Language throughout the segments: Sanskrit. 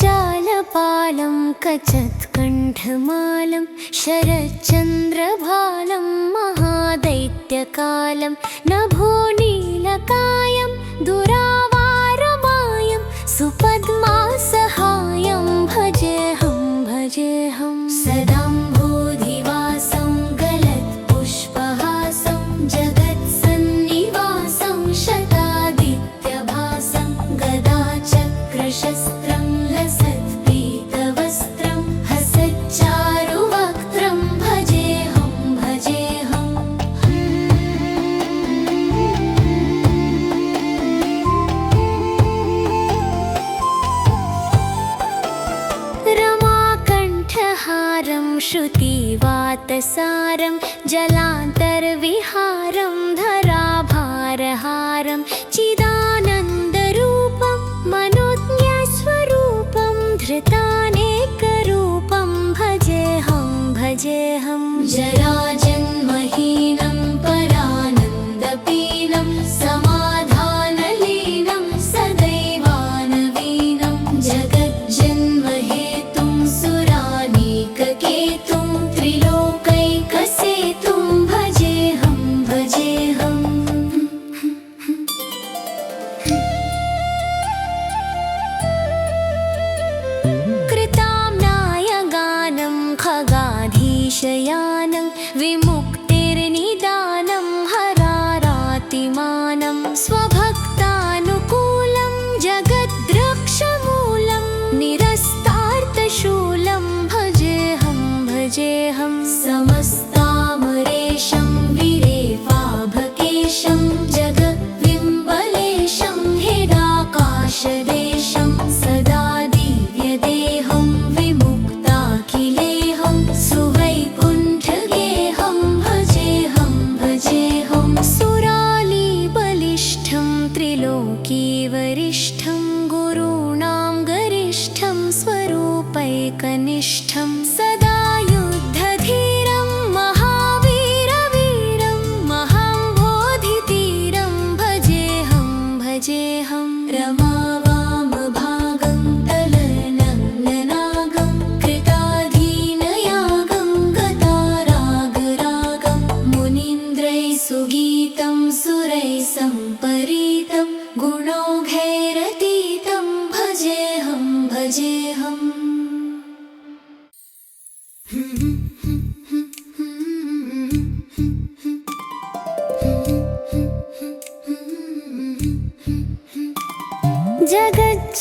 जगज्जालपालं कचत्कण्ठमालं शरच्चन्द्रभालं महादैत्यकालं नभोनीलकायं दुरावारमायं सुपद्मासहायं भजेऽहं भजेऽहं सदाम्भोधिवासं गलत्पुष्पहासं जगत्सन्निवासं शतादित्यभासं गदाचक्रशस्त्रं लसत्पीतवस्त्रं हसच्चारुवक्त्रं भजेऽहं भजेऽहम् रमाकण्ठहारं श्रुतिवातसारं जलान्तर्विहारं धराभारहारं चिदानन्दरूपं मनोज्ञस्वरूपं धृतानेकरूपं भजेऽहं भजेऽहं जराजन्महीनं परानन्दपीनं समाधानलीनं सदैवानवीनं जगज्जन्महेतुं सुरानीककेतुं त्रिलोकैकसेतुं भजेऽहं भजेऽहम् कृताम्नायगानं खगाधीशयानं विमुक्तिर्निदानं हरारातिमानं स्वभक्तानुकूलं जगद्रक्षमूलं निरस्तार्थशूलं भजेऽहं भजेऽहं समस्तामरेशं विरेफाभकेशं जगद्विम्बलेशं हेदाकाशदेशं सदा दिव्यदेहं विमुक्ताखिलेहं सुवैकुण्ठगेहं भजेऽहं भजेऽहं सुरालीबलिष्ठं त्रिलोकीवरिष्ठं गुरूणां गरिष्ठं स्वरूपैकनिष्ठं सदा युद्धधीरं महावीरवीरं महाम्भोधितीरं भजेऽहं भजेऽहं रमावामभागं तलनग्ननागं कृताधीनयागं गतारागरागं मुनीन्द्रैः सुगीतं सुरैः सम्परीतं गुणौघैरतीतं भजेऽहं भजेऽहम्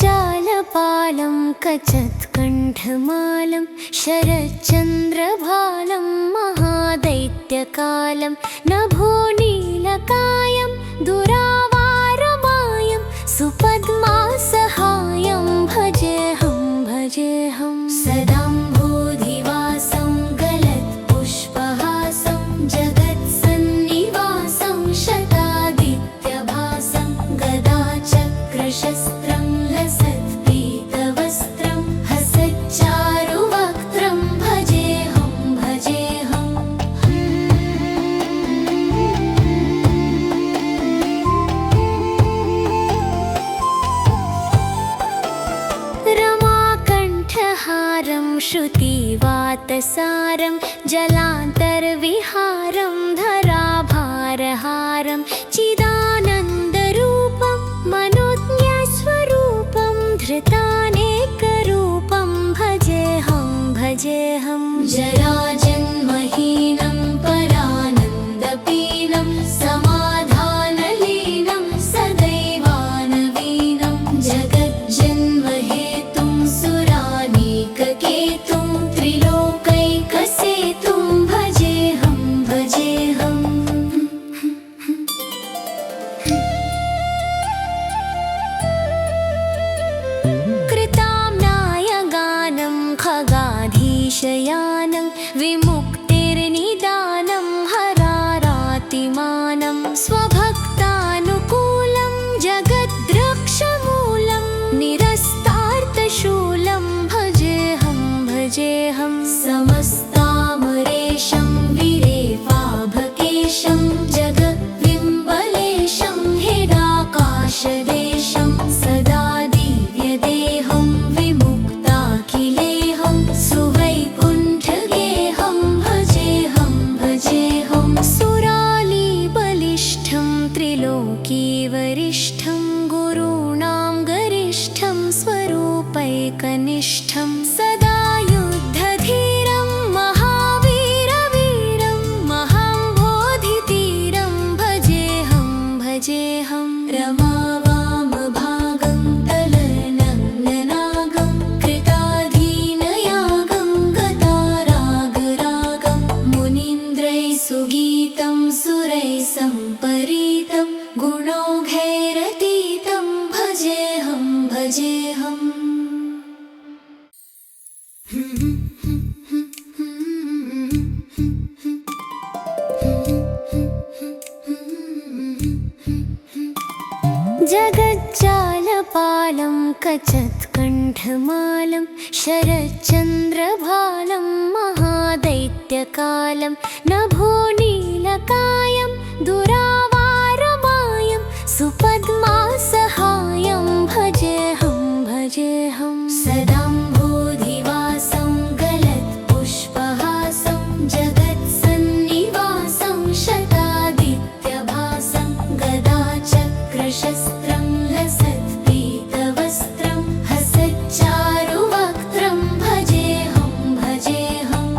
जगज्जालपालं कचत्कण्ठमालं शरच्चन्द्रभालं महादैत्यकालं नभोनीलकायं दुरावारमायं सुपद्मासहायं भजेऽहं भजेऽहं सदाम्भोधिवासं गलत्पुष्पहासं जगत्सन्निवासं शतादित्यभासं गदाचक्रशस्त्रं लसत्पीतवस्त्रं हसच्चारुवक्त्रं भजेऽहं भजेऽहम् रमाकण्ठहारं श्रुतिवातसारं जलान्तर्विहारं धराभारहारं चिदानन्दरूपं मनोज्ञस्वरूपं धृतानेकरूपं भजेऽहं भजेऽहं जराजन्महीनं परानन्दपीनं समाधानलीनं सदैवानवीनं जगज्जन्महेतुं सुरानीककेतुं त्रिलोकैकसेतुं भजेऽहं भजेऽहम् कृताम्नायगानं खगाधीशयानं कचत्कण्ठमालं शरच्चन्द्रभालं महादैत्यकालं नभोनीलकायं दुरावारमायं सुपद्मासहायं भजेऽहं भजेऽहं सदाम्भोधिवासं गलत्पुष्पहासं जगत्सन्निवासं शतादित्यभासं गदाचक्रशस्त्रं लसत्पीतवस्त्रं हसच्चारुवक्त्रं भजेऽहं भजेऽहम्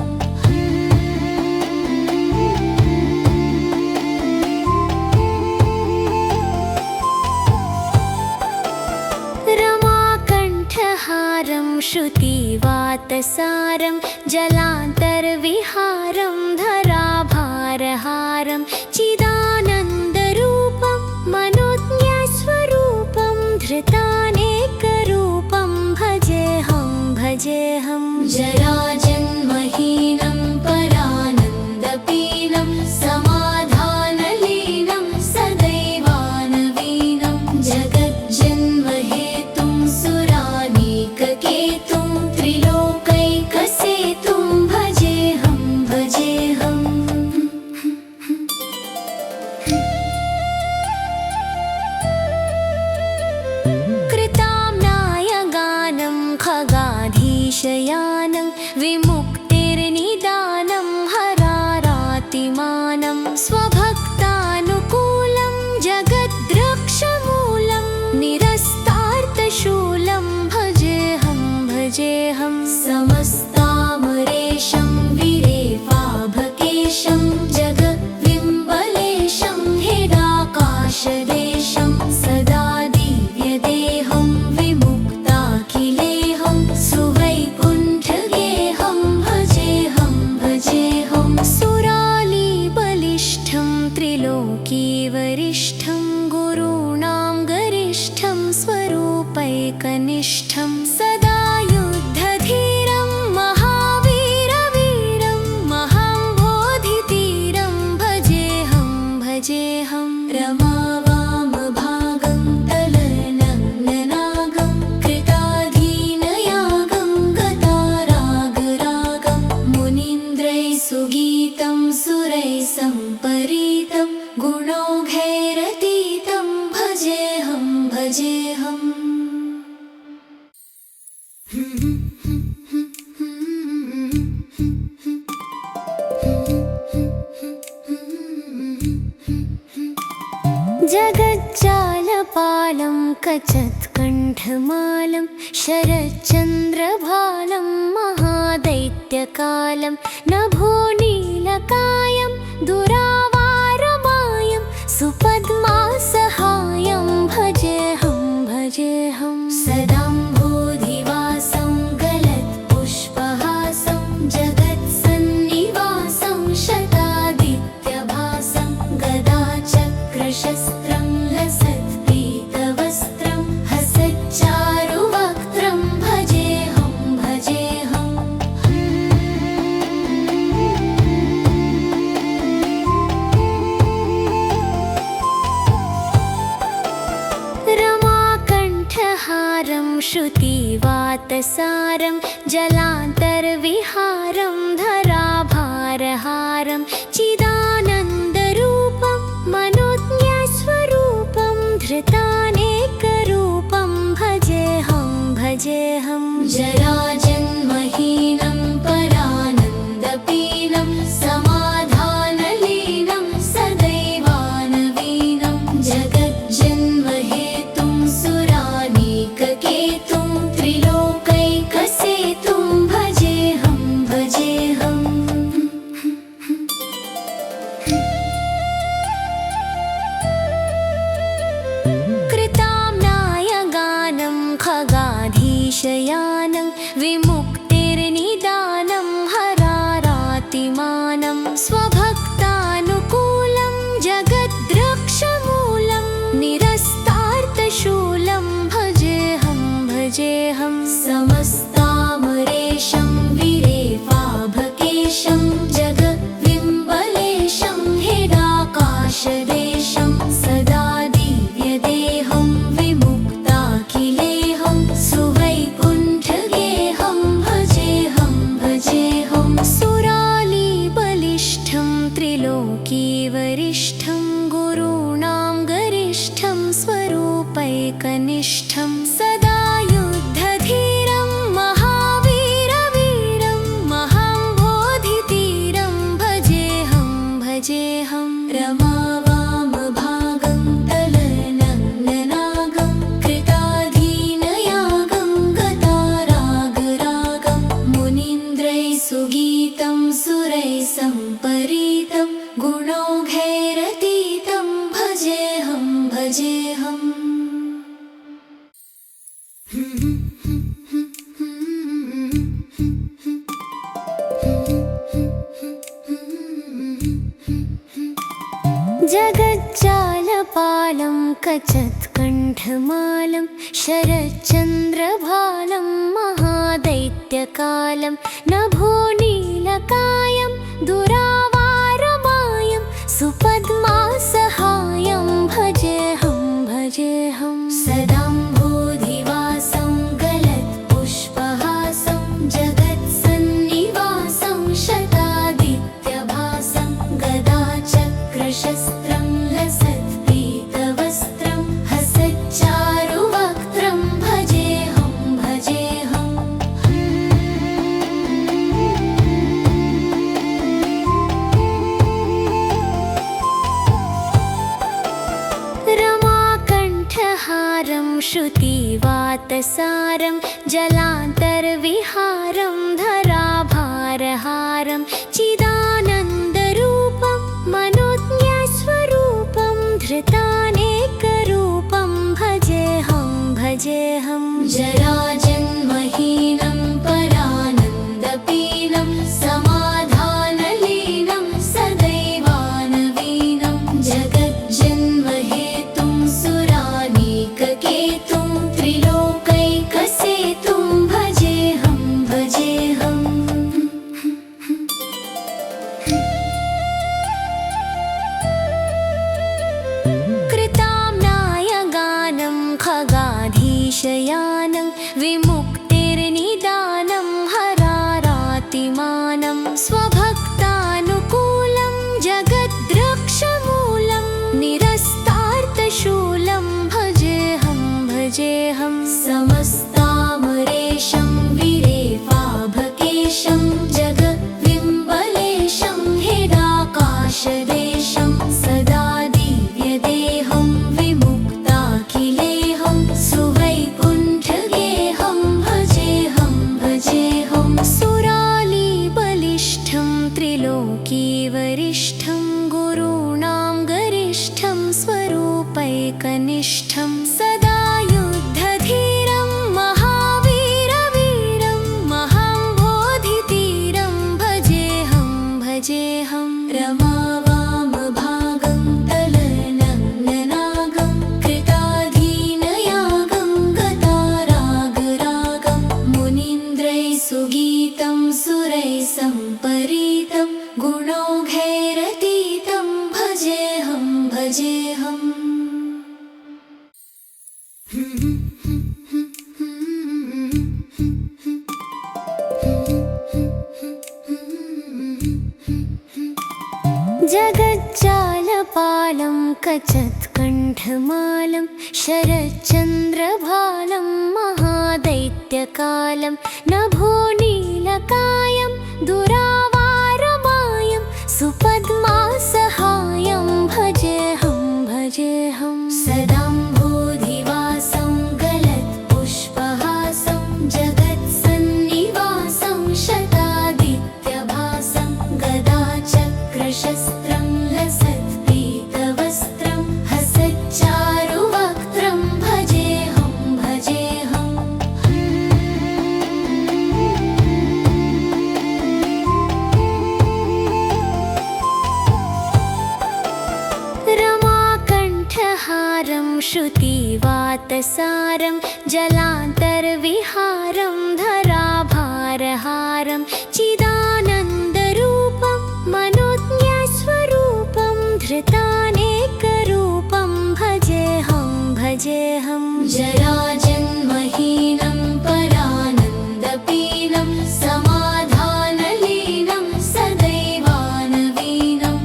रमाकण्ठहारं श्रुतिवातसारं जलान्तर्विहारं धराभारहारं चिदानन्दरूपं मनोज्ञस्वरूपं धृतानेकरूपं भजेऽहं भजेऽहं जराजन्महीनं परानन्दपीनं समाधानलीनं सदैवानवीनं जगज्जन्महेतुं सुरानीककेतुं त्रिलोकैकसेतुं भजेऽहं भजेऽहम् कृताम्नायगानं खगाधीशयानं विमुक्तिर्निदानं हरारातिमानं स्वभक्तानुकूलं जगद्रक्षमूलं निरस्तार्थशूलं भजेऽहं भजेऽहं समस्तामरेशं विरेफाभकेशं जगद्विम्बलेशं हेडाकाशदेशं सदा दिव्यदेहं विमुक्ताखिलेहं सुवैकुण्ठगेहं भजेऽहं भजेऽहं सुरालीबलिष्ठं त्रिलोकीवरिष्ठं गुरूणां गरिष्ठं स्वरूपैकनिष्ठं सदा युद्धधीरं महावीरवीरं महाम्बोधितीरं भजेऽहं भजेऽहं रमावामभागं तलनग्ननागं कृताधीनयागं गतारागरागं मुनीन्द्रैः सुगीतं सुरैः सम्परीतं गुणौघैरतीतं भजेऽहं भजेऽहम् जगज्जालपालं कचत्कण्ठमालं शरच्चन्द्रभालं महादैत्यकालं नभोनीलकायं दुरावारमायं सुपद्मासहायं भजेऽहं भजेऽहं सदाम्भोधिवासं गलत्पुष्पहासं जगत्सन्निवासं शतादित्यभासं गदाचक्रशस्त्रं लसत्पीतवस्त्रं हसच्चारुवक्त्रं भजेऽहं भजेऽहम् रमाकण्ठहारं श्रुतिवातसारं जलान्तर्विहारं धराभारहारं चिदानन्दरूपं मनोज्ञस्वरूपं धृतानेकरूपं भजेऽहं भजेऽहं जराजन्महीनं परानन्दपीनं समाधानलीनं सदैवानवीनं जगज्जन्महेतुं सुरानीककेतुं त्रिलोकैकसेतुं भजेऽहं भजेऽहम् कृताम्नायगानं खगाधीशयानं विमुक्तिर्निदानं हरारातिमानं स्वभक्तानुकूलं जगद्रक्षमूलं निरस्तार्थशूलं भजेऽहं भजेऽहं समस्तामरेशं विरेफाभकेशं जगद्विम्बलेशं हेडाकाशदेशं सदा दिव्यदेहं विमुक्ताखिलेहं त्रिलोकीवरिष्ठं गुरूणां गरिष्ठं स्वरूपैकनिष्ठं सदा युद्धधीरं महावीरवीरं महाम्बोधितीरं भजेऽहं भजेऽहं रमावामभागं तलनग्ननागं कृताधीनयागं गतारागरागं मुनीन्द्रैः सुगीतं सुरैः सम्परीतं गुणौघैरतीतं भजेऽहं भजेऽहम् जगज्जालपालं कचत्कण्ठमालं शरच्चन्द्रभालं महादैत्यकालं नभोनीलकायं दुरावारमायं सुपद्मासहायं भजेऽहं भजेऽहं सदाम्भोधिवासं गलत्पुष्पहासं जगत्सन्निवासं शतादित्यभासं गदाचक्रशस्त्रं लसत्पीतवस्त्रं हसच्चारुवक्त्रं भजेऽहं भजेऽहम् रमाकण्ठहारं श्रुतिवातसारं जलान्तर्विहारं धराभारहारं चिदानन्दरूपं मनोज्ञस्वरूपं धृतानेकरूपं भजेऽहं भजेऽहं जराजन्महीनं परानन्दपीनं समाधानलीनं सदैवानवीनं जगज्जन्महेतुं सुरानीककेतुं त्रिलोकैकसेतुं भजेऽहं भजेऽहम् कृताम्नायगानं खगाधीशयानं विमुक्तिर्निदानं हरारातिमानं स्वभक्तानुकूलं जगद्रक्षमूलं निरस्तार्थशूलं भजेऽहं भजेऽहं समस्तामरेशं विरेफाभकेशं जगद्विम्बलेशं हेदाकाशदेशं सदा दिव्यदेहं विमुक्ताखिलेहं सुवैकुण्ठगेहं भजेऽहं भजेऽहं सुरालीबलिष्ठं त्रिलोकीवरिष्ठं गुरूणां गरिष्ठं स्वरूपैकनिष्ठं सदा युद्धधीरं महावीरवीरं महाम्बोधितीरं भजेऽहं भजेऽहं रमावामभागं तलनग्ननागं कृताधीनयागं गतारागरागं मुनीन्द्रैः सुगीतं सुरैः सम्परीतं गुणौघैरतीतं भजेऽहं भजेऽहम् जगज्जालपालं कचत्कण्ठमालं शरच्चन्द्रभालं महादैत्यकालं नभोनीलकायं दुरावारमायं सुपद्मासहायं भजेऽहं भजेऽहं सदाम्भोधिवासं गलत्पुष्पहासं जगत्सन्निवासं शतादित्यभासं गदाचक्रशस्त्रं लसत्पीतवस्त्रं हसच्चारुवक्त्रं भजेऽहं भजेऽहम् रमाकण्ठहारं श्रुतिवातसारं जलान्तर्विहारं धराभारहारं चिदानन्दरूपं मनोज्ञस्वरूपं धृतानेकरूपं भजेऽहं भजेऽहं जराजन्महीनं परानन्दपीनं समाधानलीनं सदैवानवीनं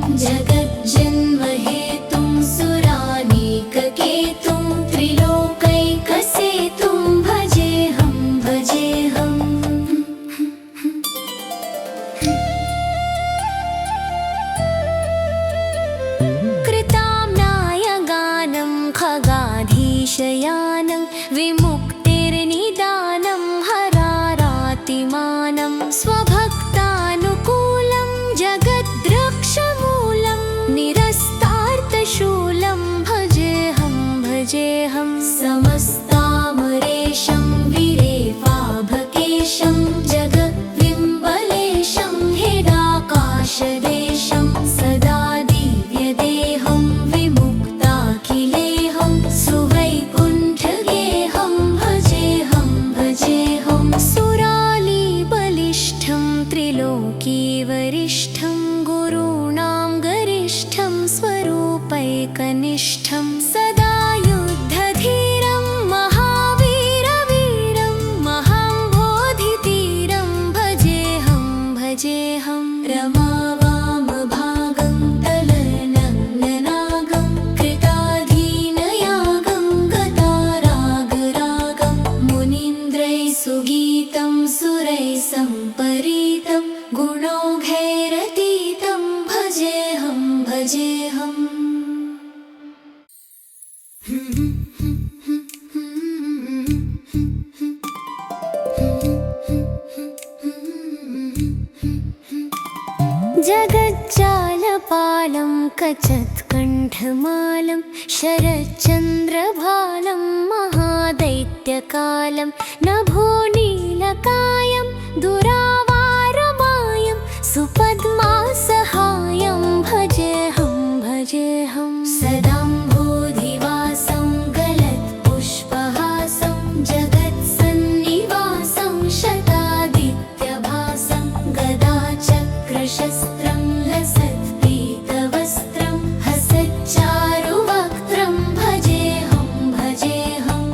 सुरेशं सदा दिव्यदेहं विमुक्ताखिलेहं सुवैकुण्ठगेहं भजेऽहं भजेऽहं सुरालीबलिष्ठं त्रिलोकीवरिष्ठं गुरूणां गरिष्ठं स्वरूपैकनिष्ठं सदा युद्धधीरं महावीरवीरं महाम्बोधितीरं भजेऽहं भजेऽहं रमावामभागं तलनग्ननागं कृताधीनयागं गतारागरागं मुनीन्द्रैः सुगीतं सुरैः सम्परीतं गुणौघैरतीतं भजेऽहं भजेऽहम् जगज्जालपालं कचत्कण्ठमालं शरच्चन्द्रभालं महादैत्यकालं नभोनीलकायं दुरावारमायं सुपद्मासहायं भजेऽहं भजेऽहं सदाम्भोधिवासं गलत्पुष्पहासं जगत्सन्निवासं शतादित्यभासं गदाचक्रशस्त्रं लसत्पीतवस्त्रं हसच्चारुवक्त्रं भजेऽहं भजेऽहम्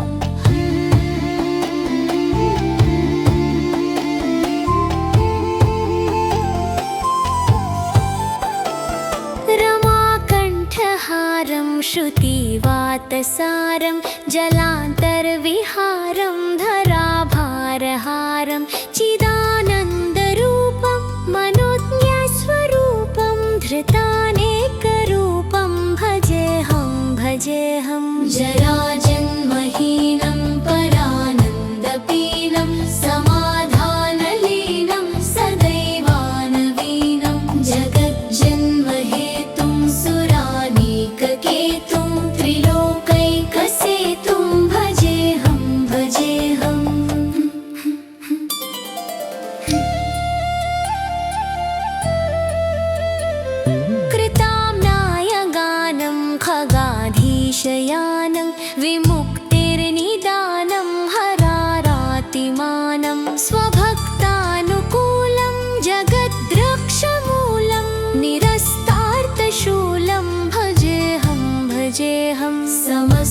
रमाकण्ठहारं श्रुतिवातसारं जलान्तर्विहारं धराभारहारं चिदानन्दरूपं मनोज्ञस्वरूपं धृतानेकरूपं भजेऽहं भजेऽहं जराजन्महीनं परानन्दपीनं समाधानलीनं सदैवानवीनं जगज्जन्महेतुं सुरानीककेतुं त्रिलोकैकसेतुं भजेऽहं भजेऽहम् कृताम्नायगानं खगाधीशयानं विमुक्तिर्निदानं हरारातिमानं स्वभक्तानुकूलं जगद्रक्षमूलं निरस्तार्थशूलं भजेऽहं भजेऽहं समस्तामरेशं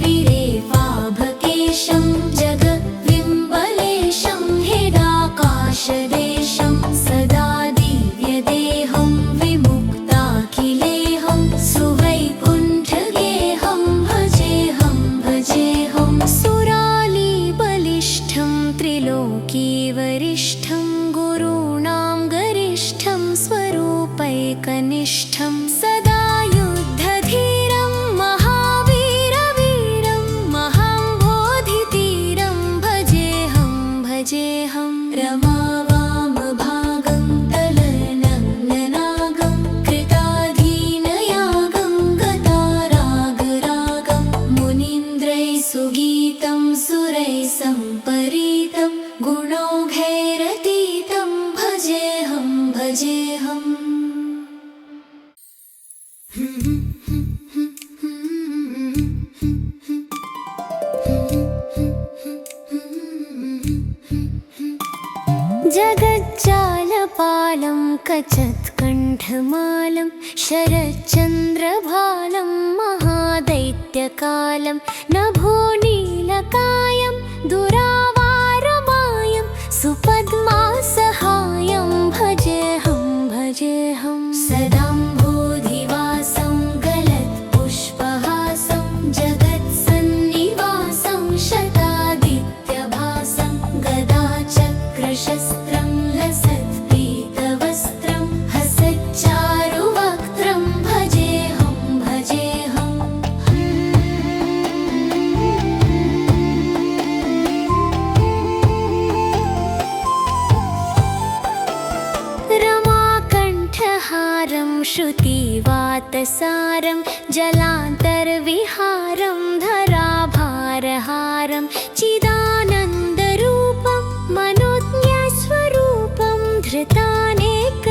विरेफाभकेशं जगद्विम्बलेशं हेदाकाशदेशं सदा दिव्यदेहं विमुक्ताखिलेहं सुवैकुण्ठगेहं भजेऽहं भजेऽहं सुरालीबलिष्ठं त्रिलोकीवरिष्ठं गुरूणां गरिष्ठं स्वरूपैकनिष्ठं सदा युद्धधीरं महावीरवीरं महाम्बोधितीरं भजेऽहं भजेऽहं रमावामभागं तलनग्ननागं कृताधीनयागं गतारागरागं मुनीन्द्रैः सुगीतं सुरैः सम्परीतं गुणौघैरतीतं भजेऽहं भजेऽहम् जगज्जालपालं कचत्कण्ठमालं शरच्चन्द्रभालं महादैत्यकालं नभोनीलकायं दुरावारमायं सुपद्मासहायं भजेऽहं भजेऽहं सदाम्भोधिवासं गलत्पुष्पहासं जगत्सन्निवासं शतादित्यभासं गदाचक्रशस्त्रं लसत्पीतवस्त्रं हसच्चारुवक्त्रं भजेऽहं भजेऽहम् रमाकण्ठहारं श्रुतिवातसारं जलान्तर्विहारं धराभारहारं चिदानन्दरूपं मनोज्ञस्वरूपं धृतानेक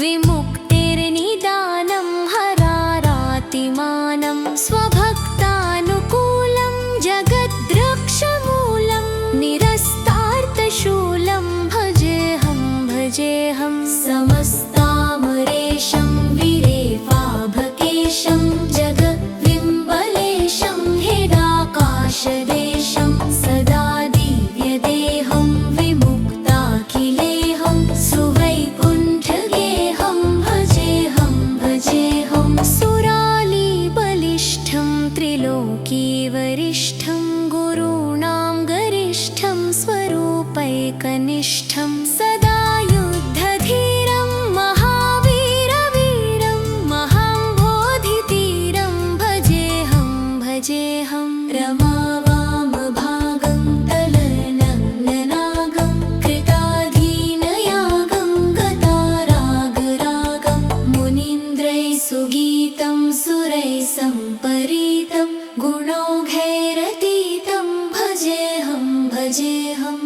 विमुक्तिर्निदानं हरारातिमानं स्वभक्तानुकूलं जगद्रक्षमूलं निरस्तार्थशूलं भजेऽहं भजेऽहं समस्तामरेशं विरेफाभकेशं जगद्विम्बलेशं हेदाकाशदेशं सदा दिव्यदेहं विमुक्ताखिलेहं सुवैकुण्ठगेहं भजेऽहं भजेऽहं सुरालीबलिष्ठं त्रिलोकीवरिष्ठं गुरूणां गरिष्ठं स्वरूपैकनिष्ठं सदा युद्धधीरं महावीरवीरं महाम्बोधितीरं भजेऽहं भजेऽहं रमावामभागं तलनग्ननागं कृताधीनयागं गतारागरागं मुनीन्द्रैः सुगीतं सुरैः सम्परीतं गुणौघैरतीतं भजेऽहं भजेऽहम्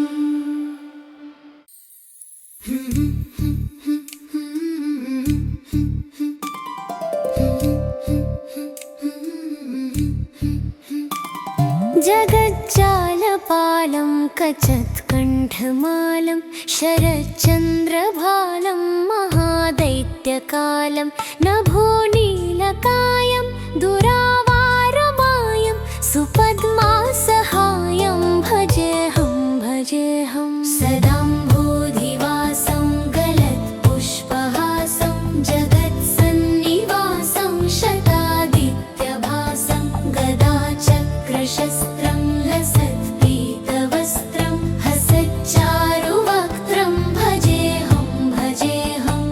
जगज्जालपालं कचत्कण्ठमालं शरच्चन्द्रभालं महादैत्यकालं नभोनीलकायं दुरावारमायं सुपद्मासहायं भजेऽहं भजेऽहं सदाम्भोधिवासं गलत्पुष्पहासं जगत्सन्निवासं शतादित्यभासं गदाचक्रशस्त्रं लसत्पीतवस्त्रं हसच्चारुवक्त्रं भजेऽहं भजेऽहम्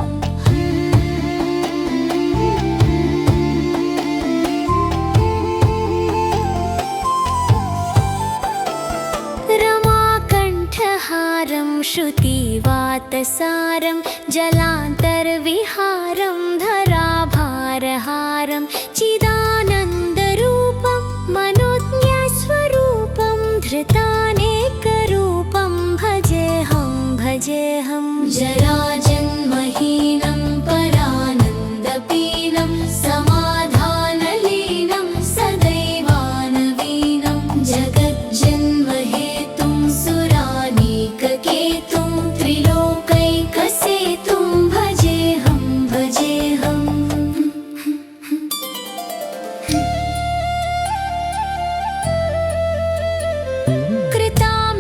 रमाकण्ठहारं श्रुतिवातसारं जलान्तर्विहारं धराभारहारं चिदानन्दरूपं मनोज्ञस्वरूपं धृतानेकरूपं भजेऽहं भजेऽहं जराजन्महीनं परानन्दपीनं समाधानलीनं सदैवानवीनं जगज्जन्महेतुं सुरानीककेतुं त्रिलोकैकसेतुं भजेऽहं भजेऽहम्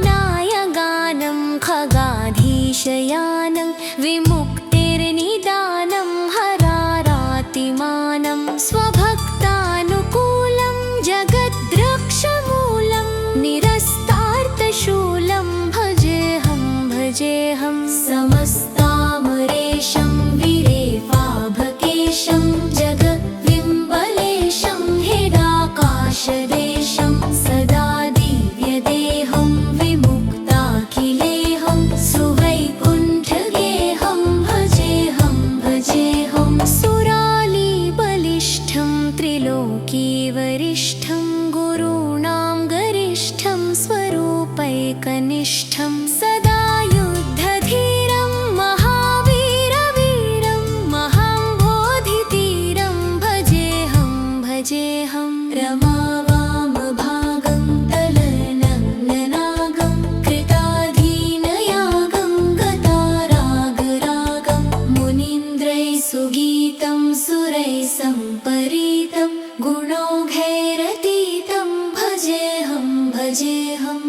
कृताम्नायगानं खगाधीशयानं विमुक्तिर्निदानं हरारातिमानं स्वभक्तानुकूलं जगद्रक्षमूलं निरस्तार्थशूलं भजेऽहं भजेऽहं समस्तामरेशं विरेफाभकेशं जगद्विम्बलेशं हेदाकाशदेशं सदा दिव्यदेहं विमुक्ताखिलेहं सुवैकुण्ठगेहं भजेऽहं भजेऽहं सुरालीबलिष्ठं त्रिलोकीवरिष्ठं गुरूणां गरिष्ठं स्वरूपैकनिष्ठं सदा युद्धधीरं महावीरवीरं महाम्बोधितीरं भजेऽहं भजेऽहं रमावामभागं तलनग्ननागं कृताधीनयागं गतारागरागं मुनीन्द्रैः सुगीतं सुरैः सम्परीतं गुणौघैरतीतं भजेऽहं भजेऽहम्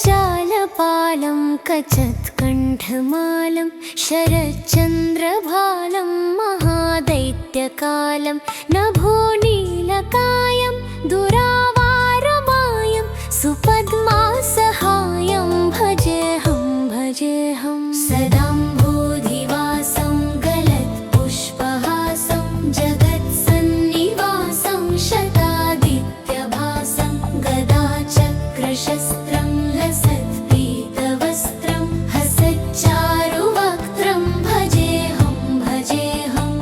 जगज्जालपालं कचत्कण्ठमालं शरच्चन्द्रभालं महादैत्यकालं नभोनीलकायं दुरावारमायं सुपद्मासहायं भजेऽहं भजेऽहं सदाम्भोधिवासं गलत्पुष्पहासं जगत्सन्निवासं शतादित्यभासं गदाचक्रशस्त्रं लसत्पीतवस्त्रं हसच्चारुवक्त्रं भजेऽहं भजेऽहम्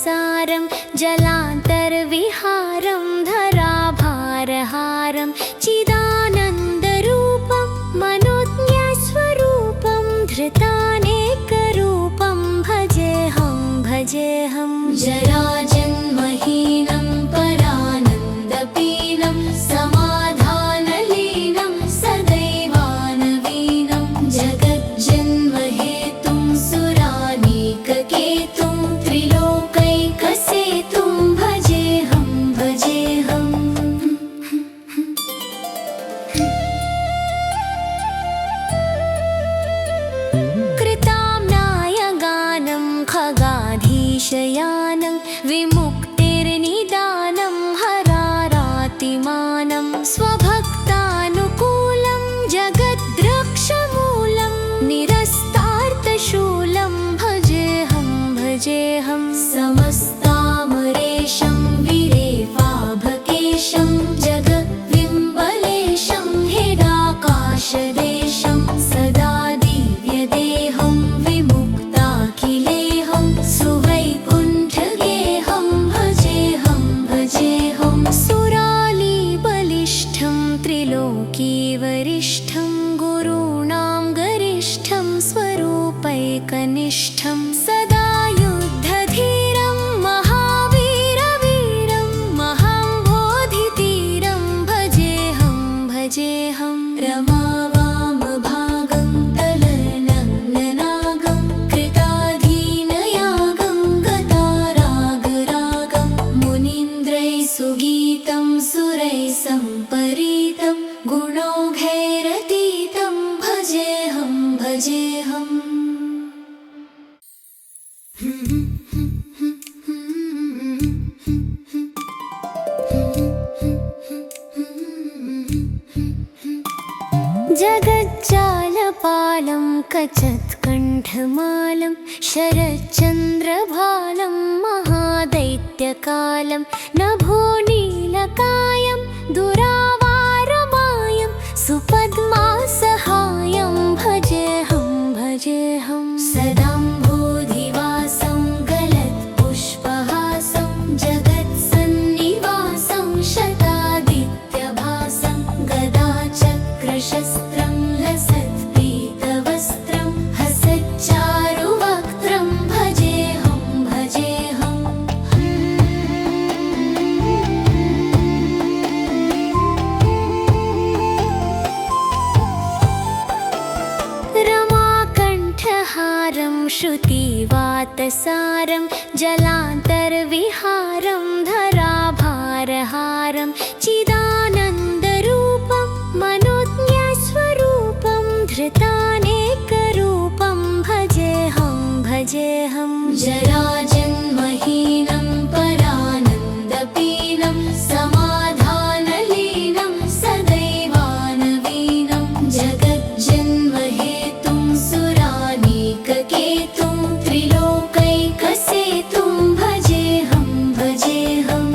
सारं जलान्तर्विहारं धराभारहारं चिदानन्दरूपं मनोज्ञस्वरूपं धृतानेकरूपं भजेऽहं भजेऽहं जराजन्महीनं परानन्दपीनं समाधानलीनं सदैवानवीनं जगज्जन्महेतुं सुरानीककेतुं त्रिलोकैकसेतुं भजेऽहं भजेऽहम् कृताम्नायगानं खगाधीशयानं विमुक्तिर्निदानं हरारातिमानं स्वभक्तानुकूलं जगद्रक्षमूलं निरस्तार्थशूलं भजेऽहं भजेऽहं समस्तामरेशं विरेफाभकेशं जगद्विम्बलेशं हेडाकाशदेशं सदा दिव्यदेहं विमुक्ताखिलेहं सुवैकुण्ठगेहं भजेऽहं भजेऽहं सुरालीबलिष्ठं त्रिलोकीवरिष्ठं गुरूणां गरिष्ठं स्वरूपैकनिष्ठं सदा युद्धधीरं महावीरवीरं महाम्बोधितीरं भजेऽहं भजेऽहं रमावामभागं तलनग्ननागं कृताधीनयागं गतारागरागं मुनीन्द्रैः सुगीतं सुरैः सम्परीतं गुणौघैरतीतं भजेऽहं भजेऽहम् जगज्जालपालं कचत्कण्ठमालं शरच्चन्द्रभालं महादैत्यकालं नभोनीलकायं दुरावारमायं सुपद्मासहायं भजेऽहं भजेऽहं सदाम्भोधिवासं गलत्पुष्पहासं जगत्सन्निवासं शतादित्यभासं गदाचक्रशस्त्रं लसत्पीतवस्त्रं हसच्चारुवक्त्रं भजेऽहं भजेऽहम् रमाकण्ठहारं श्रुतिवातसारं जलान्तर्विहारं धराभारहारं चिदानन्दरूपं मनोज्ञस्वरूपं धृतानेकरूपं भजेऽहं भजेऽहं जराजन्महीनं परानन्दपीनं समाधानलीनं सदैवानवीनं जगज्जन्महेतुं सुरानीककेतुं त्रिलोकैकसेतुं भजेऽहं भजेऽहम्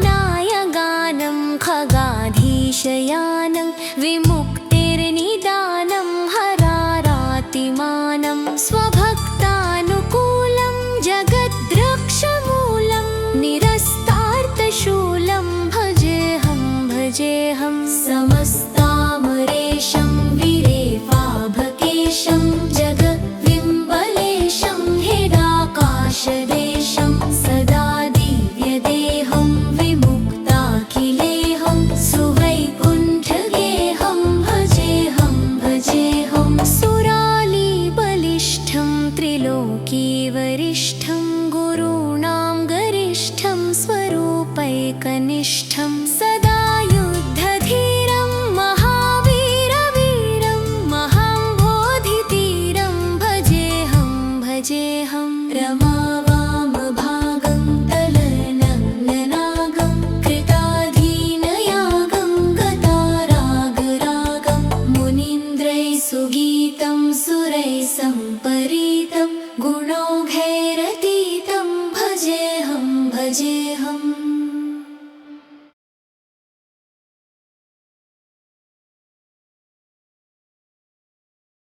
कृताम्नायगानं खगाधीशयानं विमुक्तिर्निदानं हरारातिमानं स्वभक्तानुकूलं जगद्रक्षमूलं निरस्तार्थशूलं भजेऽहं भजेऽहं समस्तामरेशं विरेफाभकेशं जगद्विम्बलेशं हेडाकाशदेशं सदा दिव्यदेहं विमुक्ताखिलेहं सुवैकुण्ठगेहं भजेऽहं भजेऽहं सुरालीबलिष्ठं त्रिलोकीवरिष्ठं गुरूणां गरिष्ठं स्वरूपैकनिष्ठं सदा युद्धधीरं महावीरवीरं महाम्बोधितीरं भजेऽहं भजेऽहं रमावामभागं तलनग्ननागं कृताधीनयागं गतारागरागं मुनीन्द्रैः सुगीतं सुरैः सम्परीतं गुणौघैरतीतं भजेऽहं भजेऽहम्